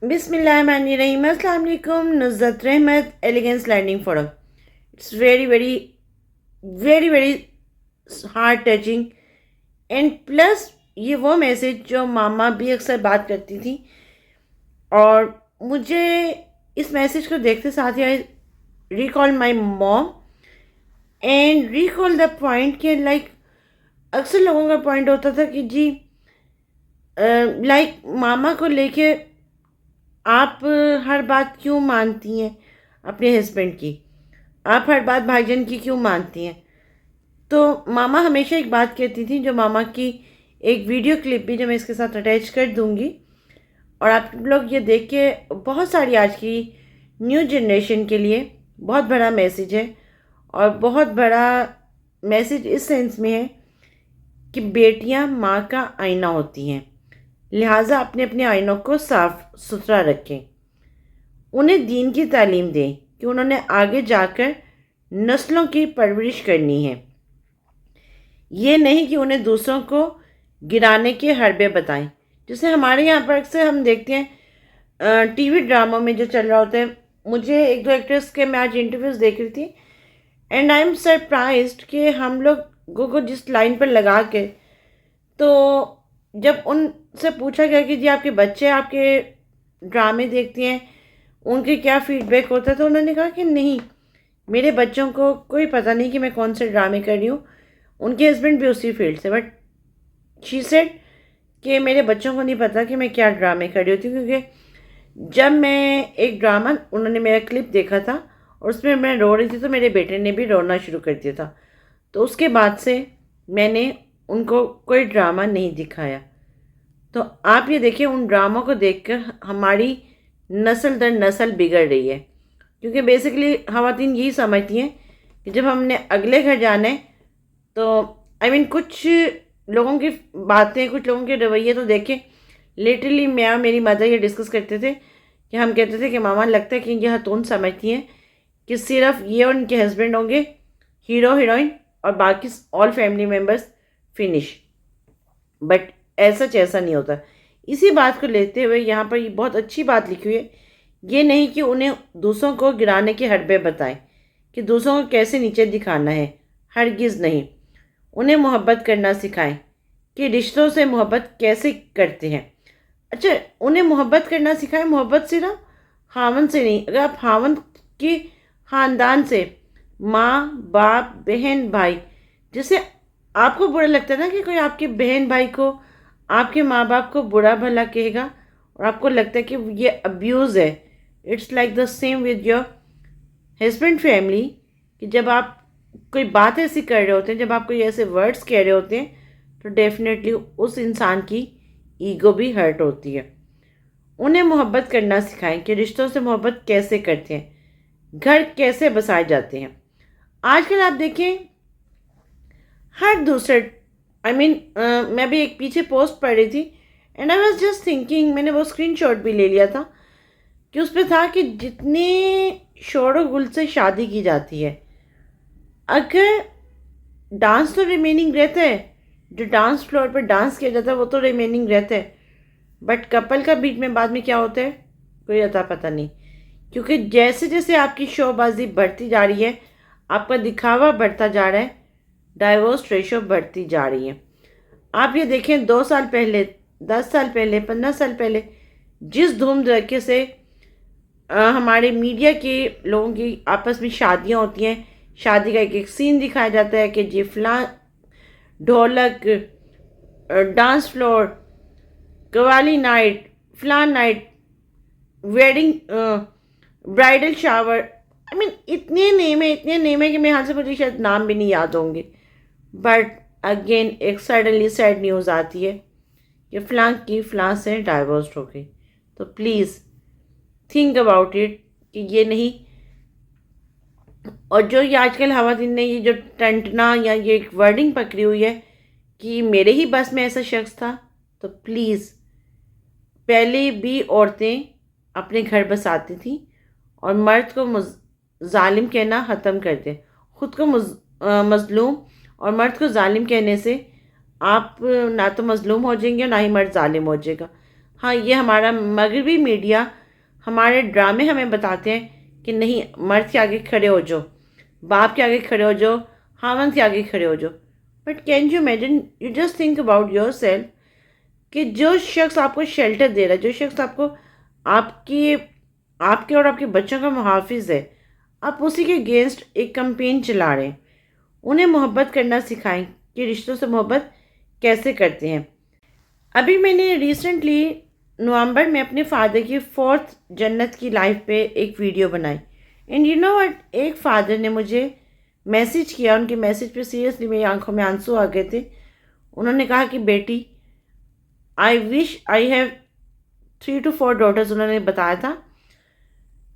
बिस्मिल्लाहिर्रहमानिर्रहीम। अस्सलाम वालेकुम। Nuzrat Rahmat, elegance learning forum. It's very very very very heart touching and plus ये वो मैसेज जो मामा भी अक्सर बात करती थी, और मुझे इस मैसेज को देखते साथ ही recall my mom and recall the point कि लाइक अक्सर लोगों का पॉइंट होता था कि जी लाइक मामा को लेके आप हर बात क्यों मानती हैं अपने हस्बैंड की, आप हर बात भाईजान की क्यों मानती हैं। तो मामा हमेशा एक बात कहती थी, जो मामा की एक वीडियो क्लिप भी जो मैं इसके साथ अटैच कर दूंगी, और आप लोग ये देख के बहुत सारी आज की न्यू जनरेशन के लिए बहुत बड़ा मैसेज है, और बहुत बड़ा मैसेज इस सेंस में है कि बेटियां माँ का आईना होती हैं, लिहाजा अपने अपने आईनों को साफ सुथरा रखें। उन्हें दीन की तालीम दें कि उन्होंने आगे जाकर नस्लों की परवरिश करनी है, ये नहीं कि उन्हें दूसरों को गिराने के हरबे बताएं। जैसे हमारे यहाँ पर अक्सर हम देखते हैं टीवी ड्रामों में जो चल रहा होता है। मुझे एक दो एक्ट्रेस के मैं आज इंटरव्यूज़ देख रही थी, एंड आई एम सरप्राइज्ड कि हम लोगों को जिस लाइन पर लगा के, तो जब उनसे पूछा गया कि जी आपके बच्चे आपके ड्रामे देखते हैं, उनके क्या फीडबैक होता है, तो उन्होंने कहा कि नहीं, मेरे बच्चों को कोई पता नहीं कि मैं कौन से ड्रामे कर रही हूँ। उनके हस्बैंड भी उसी फील्ड से, बट शी सेड कि मेरे बच्चों को नहीं पता कि मैं क्या ड्रामे कर रही होती हूँ, क्योंकि जब मैं एक ड्रामा, उन्होंने मेरा क्लिप देखा था और उसमें मैं रो रही थी, तो मेरे बेटे ने भी रोना शुरू कर दिया था। तो उसके बाद से मैंने उनको कोई ड्रामा नहीं दिखाया। तो आप ये देखिए, उन ड्रामों को देखकर हमारी नस्ल दर नस्ल बिगड़ रही है, क्योंकि बेसिकली ख़वातीन यही समझती हैं कि जब हमने अगले घर जाना है, तो कुछ लोगों की बातें, कुछ लोगों के रवैये तो देखें। लिटरली मैं और मेरी मदर ये डिस्कस करते थे कि हम कहते थे कि मामा, लगता है कि ये हतून समझती हैं कि सिर्फ ये और इनके हस्बैंड होंगे हीरो हीरोइन, और बाकी all family members finish. But ऐसा नहीं होता। इसी बात को लेते हुए यहाँ पर ये बहुत अच्छी बात लिखी हुई है, ये नहीं कि उन्हें दूसरों को गिराने के हरबे बताएं कि दूसरों को कैसे नीचे दिखाना है, हरगिज़ नहीं। उन्हें मोहब्बत करना सिखाएं कि रिश्तों से मोहब्बत कैसे करते हैं। अच्छा, उन्हें मोहब्बत करना सिखाएं। मोहब्बत सिर्फ हावन से नहीं, अगर आप हावन के ख़ानदान से, माँ बाप बहन भाई, जैसे आपको बुरा लगता है ना कि कोई आपकी बहन भाई को, आपके माँ बाप को बुरा भला कहेगा, और आपको लगता है कि ये अब्यूज़ है। It's like the same with your husband family, कि जब आप कोई बात ऐसी कर रहे होते हैं, जब आप कोई ऐसे वर्ड्स कह रहे होते हैं, तो डेफिनेटली उस इंसान की ईगो भी हर्ट होती है। उन्हें मोहब्बत करना सिखाएं कि रिश्तों से मोहब्बत कैसे करते हैं, घर कैसे बसाए जाते हैं। आजकल आप देखें, हर दूसरे मैं भी एक पीछे पोस्ट पढ़ रही थी, and I was just thinking, मैंने वो स्क्रीनशॉट भी ले लिया था, कि उस पर था कि जितने शोर गुल से शादी की जाती है, अगर डांस तो रिमेनिंग रहता है, जो डांस फ्लोर पर डांस किया जाता है वो तो रिमेनिंग रहता है, बट कपल का बीच में बाद में क्या होता है, कोई अता पता नहीं। क्योंकि जैसे जैसे आपकी शोबाजी बढ़ती जा रही है, आपका दिखावा बढ़ता जा रहा है, डाइवोर्स रेशो बढ़ती जा रही है। आप ये देखें, 2 साल पहले, 10 साल पहले, 15 साल पहले जिस धूम धड़के से हमारे मीडिया के लोगों की आपस में शादियां होती हैं, शादी का एक एक सीन दिखाया जाता है कि जी फलां ढोलक, डांस फ्लोर, कवाली नाइट, फलां नाइट, वेडिंग, ब्राइडल शावर, इतने नेम है कि मेरे हाथ से मुझे शायद नाम भी नहीं याद होंगे। बट अगेन एक सडनली सैड न्यूज़ आती है कि फ़लाँ की फ़लाँ से डाइवोर्स हो गई। तो प्लीज़ थिंक अबाउट इट कि ये नहीं। और जो ये आजकल ख़वातीन ने ये जो टंटना या ये एक वर्डिंग पकड़ी हुई है कि मेरे ही बस में ऐसा शख्स था, तो प्लीज़, पहले भी औरतें अपने घर बसाती थी, और मर्द को जालिम कहना ख़त्म कर दें। ख़ुद को मज़लूम और मर्द को जालिम कहने से आप ना तो मज़लूम हो जाएंगे और ना ही मर्द जालिम हो जाएगा। हाँ, ये हमारा मगरबी मीडिया हमारे ड्रामे हमें बताते हैं कि नहीं, मर्द के आगे खड़े हो जाओ, बाप के आगे खड़े हो जाओ, खामन के आगे खड़े हो जाओ। But can you imagine, you just think about your self कि जो शख्स आपको शेल्टर दे रहा है, जो शख्स आपको आपकी आपके और आपके बच्चों का मुहाफिज है, आप उसी के अगेंस्ट एक कंपेन चला रहे हैं। उन्हें मोहब्बत करना सिखाएं कि रिश्तों से मोहब्बत कैसे करते हैं। अभी मैंने रिसेंटली नवंबर में अपने फादर की फोर्थ जन्नत की लाइफ पे एक वीडियो बनाई। एंड यू नो व्हाट, एक फादर ने मुझे मैसेज किया। उनके मैसेज पे सीरियसली मेरी आंखों में आंसू आ गए थे। उन्होंने कहा कि बेटी, I wish I have 3 to 4 daughters. उन्होंने बताया था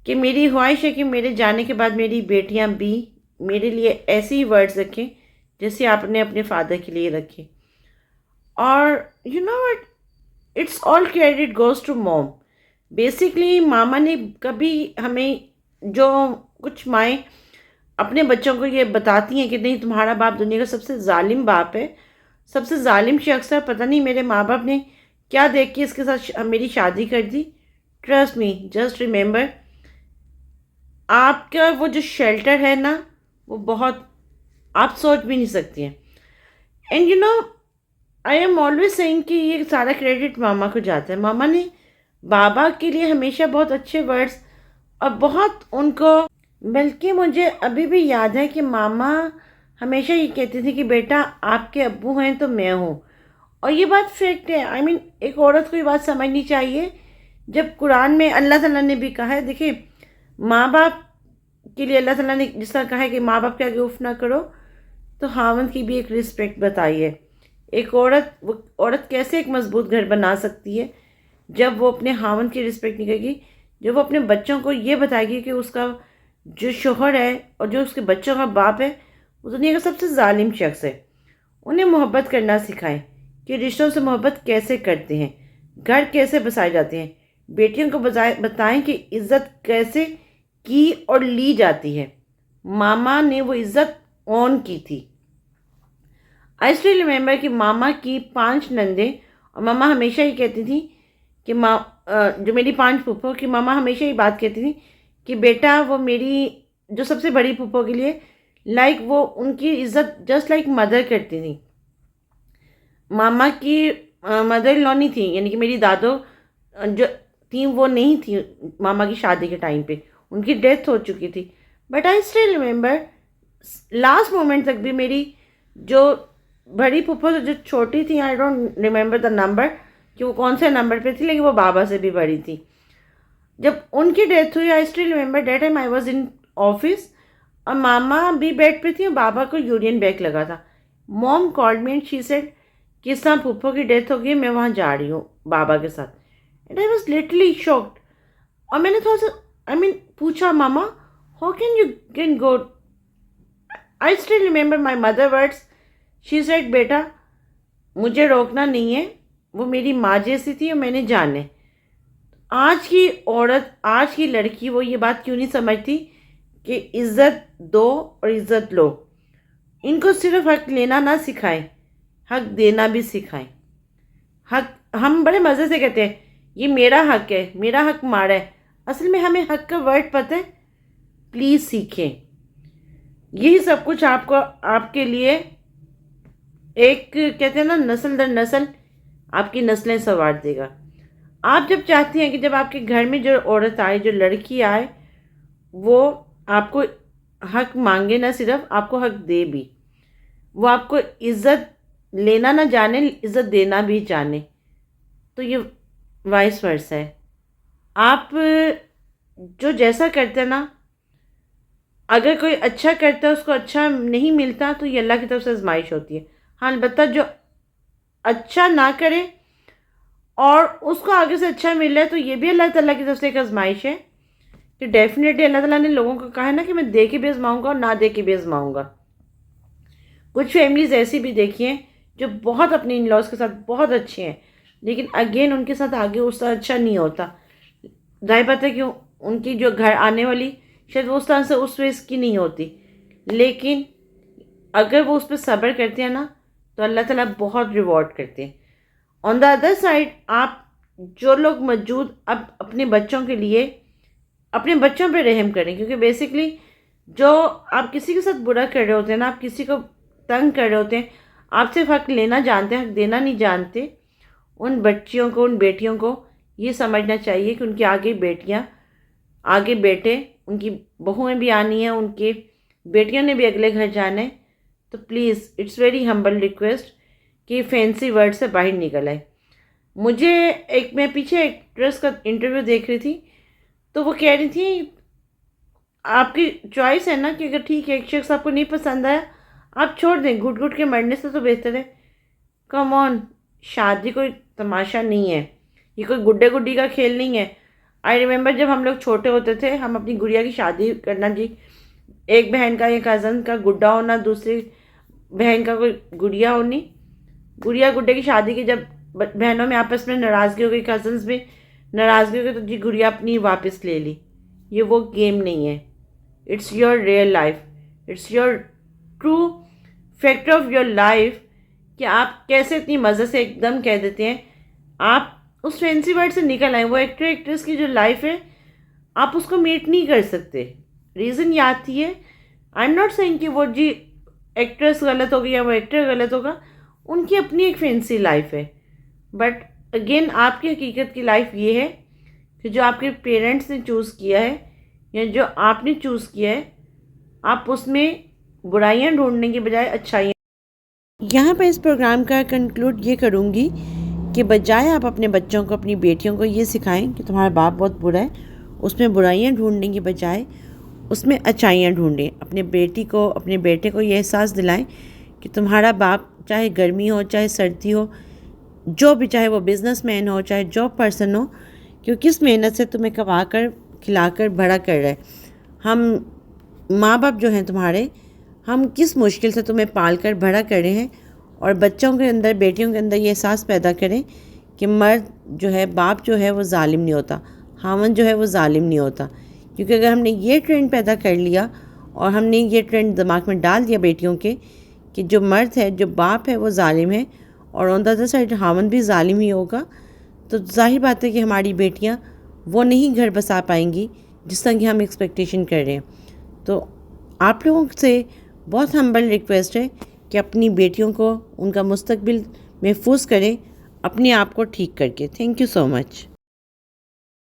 कि मेरी ख्वाहिश है कि मेरे जाने के बाद मेरी बेटियां भी मेरे लिए ऐसे ही वर्ड्स रखें जैसे आपने अपने फादर के लिए रखे। और you know what, it's all credit goes to mom. Basically मामा ने कभी हमें, जो कुछ माएँ अपने बच्चों को ये बताती हैं कि नहीं, तुम्हारा बाप दुनिया का सबसे ज़ालिम बाप है, सबसे ज़ालिम शख्स है, पता नहीं मेरे माँ बाप ने क्या देख के इसके साथ मेरी शादी कर दी। ट्रस्ट मी, जस्ट रिमेंबर, आपका वो जो शेल्टर है ना, वो बहुत, आप सोच भी नहीं सकती हैं। And you know, I am always saying कि ये सारा क्रेडिट मामा को जाता है। मामा ने बाबा के लिए हमेशा बहुत अच्छे वर्ड्स और बहुत उनको, बल्कि मुझे अभी भी याद है कि मामा हमेशा ये कहती थी कि बेटा, आपके अब्बू हैं तो मैं हूँ। और ये बात फैक्ट है। आई मीन, एक औरत को ये बात समझनी चाहिए। जब कुरान में अल्लाह ताला ने भी कहा है, देखिए, माँ बाप के लिए अल्लाह ताला ने जिस तरह कहा है कि माँ बाप के आगे उफ ना करो, तो खावंद की भी एक रिस्पेक्ट बताई है। एक औरत, वो औरत कैसे एक मजबूत घर बना सकती है जब वो अपने खावंद की रिस्पेक्ट नहीं करेगी, जब वो अपने बच्चों को ये बताएगी कि उसका जो शोहर है और जो उसके बच्चों का बाप है वो दुनिया का सबसे जालिम शख्स है। उन्हें मोहब्बत करना सिखाएं कि रिश्तों से मोहब्बत कैसे करते हैं, घर कैसे बसाए जाते हैं। बेटियों को बताएं कि इज़्ज़त कैसे की और ली जाती है। मामा ने वो इज़्ज़त ऑन की थी। आई स्टिल रिमेंबर कि मामा की 5 नंदे, और मामा हमेशा ही कहती थी कि जो मेरी 5 फूफो की, मामा हमेशा ही बात कहती थी कि बेटा, वो मेरी जो सबसे बड़ी फूफो के लिए लाइक वो उनकी इज़्ज़त जस्ट लाइक मदर करती थी। मामा की मदर इन लॉ नहीं थी, यानी कि मेरी दादो जो थी वो नहीं थी मामा की शादी के टाइम पे, उनकी डेथ हो चुकी थी। But I still remember, last moment तक भी मेरी जो बड़ी फूफो जो छोटी थी, I don't remember the number कि वो कौन से नंबर पे थी, लेकिन वो बाबा से भी बड़ी थी। जब उनकी डेथ हुई, I still remember that time I was in office और मामा भी बेड पे थी और बाबा को यूरिन बैग लगा था। Mom called me and she said कि इस तरह फूफो की डेथ हो गई, मैं वहाँ जा रही हूँ बाबा के साथ। And I was literally shocked. और मैंने थोड़ा सा पूछा, मामा, how can you can go? I still remember my mother words. She said, बेटा, मुझे रोकना नहीं है, वो मेरी माँ जैसी थी और मैंने जाने। आज की औरत, आज की लड़की वो ये बात क्यों नहीं समझती कि इज़्ज़त दो और इज़्ज़त लो। इनको सिर्फ हक लेना ना सिखाएं, हक देना भी सिखाएं। हक, हम बड़े मज़े से कहते हैं ये मेरा हक है, मेरा हक मारा है। असल में हमें हक का वर्ड पता है। प्लीज़ सीखें। यही सब कुछ आपको, आपके लिए एक, कहते हैं ना, नस्ल दर नस्ल आपकी नस्लें संवार देगा। आप जब चाहती हैं कि जब आपके घर में जो औरत आए, जो लड़की आए, वो आपको हक मांगे, ना सिर्फ आपको हक दे भी, वो आपको इज़्ज़त लेना ना जाने, इज़्ज़त देना भी जाने, तो ये वाइस वर्सा है। आप जो जैसा करते हैं ना, अगर कोई अच्छा करता है उसको अच्छा नहीं मिलता तो ये अल्लाह की तरफ से आजमाइश होती है। हाँ, अलबत्ता जो अच्छा ना करे और उसको आगे से अच्छा मिल रहा है तो ये भी अल्लाह ताला की तरफ से एक आजमाइश है कि डेफिनेटली अल्लाह ताला ने लोगों को कहा है ना कि मैं दे के भी आजमाऊँगा और ना दे के भी आजमाऊँगा। कुछ फैमिलीज़ ऐसी भी देखी हैं जो बहुत अपने इन लॉज के साथ बहुत अच्छे हैं, लेकिन अगेन उनके साथ आगे उस तरह अच्छा नहीं होता। जाहिर बात है कि उनकी जो घर आने वाली शायद वो उस तरह से उस वेस की नहीं होती, लेकिन अगर वो उस पर सब्र करते हैं ना तो अल्लाह ताला बहुत रिवॉर्ड करते हैं। ऑन द अदर साइड, आप जो लोग मौजूद अब अपने बच्चों के लिए अपने बच्चों पे रहम करें, क्योंकि बेसिकली जो आप किसी के साथ बुरा कर रहे होते हैं ना, आप किसी को तंग कर रहे होते हैं, आप सिर्फ हक लेना जानते हैं, हक देना नहीं जानते। उन बच्चियों को, उन बेटियों को ये समझना चाहिए कि उनकी आगे बेटियां, आगे बेटे, उनकी बहुएं भी आनी हैं, उनके बेटियों ने भी अगले घर जाना है। तो please it's very humble request कि फैंसी वर्ड से बाहर निकल आए। मुझे मैं पीछे एक्ट्रेस का इंटरव्यू देख रही थी, तो वो कह रही थी आपकी चॉइस है ना कि अगर ठीक है एक शख्स आपको नहीं पसंद आया आप छोड़ दें, घुट घुट के मरने से तो बेहतर है। कम ऑन, शादी कोई तमाशा नहीं है, ये कोई गुड्डे गुड्डी का खेल नहीं है। आई रिमेंबर जब हम लोग छोटे होते थे, हम अपनी गुड़िया की शादी करना जी, एक बहन का या कज़न का गुड्डा होना, दूसरी बहन का कोई गुड़िया होनी, गुड़िया गुड्डे की शादी की जब बहनों में आपस में नाराज़गी हो गई, कज़न्स में नाराज़गी हो गई, तो जी गुड़िया अपनी वापस ले ली। ये वो गेम नहीं है। It's your real life, it's your true fact of your life कि आप कैसे इतनी मज़े से एकदम कह देते हैं। आप उस फैंसी वर्ड से निकल आए। वो एक्टर एक्ट्रेस की जो लाइफ है आप उसको मीट नहीं कर सकते। रीज़न याद थी है, आई एम नॉट सेइंग कि वो जी एक्ट्रेस गलत होगी या वो एक्टर गलत होगा, उनकी अपनी एक फैंसी लाइफ है। बट अगेन आपकी हकीकत की लाइफ ये है कि जो आपके पेरेंट्स ने चूज़ किया है या जो आपने चूज़ किया है, आप उसमें बुराइयां ढूंढने के बजाय अच्छाइयाँ। यहाँ पर इस प्रोग्राम का कंक्लूड ये करूँगी कि बजाय आप अपने बच्चों को, अपनी बेटियों को ये सिखाएं कि तुम्हारा बाप बहुत बुरा है, उसमें बुराइयां ढूंढने के बजाय उसमें अच्छाइयाँ ढूंढें। अपने बेटी को, अपने बेटे को ये एहसास दिलाएं कि तुम्हारा बाप चाहे गर्मी हो चाहे सर्दी हो, जो भी, चाहे वो बिज़नेसमैन हो चाहे जॉब पर्सन हो, क्योंकि किस मेहनत से तुम्हें कमा कर खिलाकर बड़ा कर रहा है। हम माँ बाप जो हैं तुम्हारे, हम किस मुश्किल से तुम्हें पाल कर बड़ा कर रहे हैं। और बच्चों के अंदर, बेटियों के अंदर ये एहसास पैदा करें कि मर्द जो है, बाप जो है वो जालिम नहीं होता, खामन जो है वो जालिम नहीं होता। क्योंकि अगर हमने ये ट्रेंड पैदा कर लिया और हमने ये ट्रेंड दिमाग में डाल दिया बेटियों के कि जो मर्द है, जो बाप है वो जालिम है और on the other side Khaman भी जालिम ही होगा, तो जाहिर बात है कि हमारी बेटियाँ वो नहीं घर बसा पाएंगी जिस तरह की हम एक्सपेक्टेशन कर रहे हैं। तो आप लोगों से बहुत हम्बल रिक्वेस्ट है कि अपनी बेटियों को, उनका मुस्तकबिल महफूज करें अपने आप को ठीक करके। Thank you so much.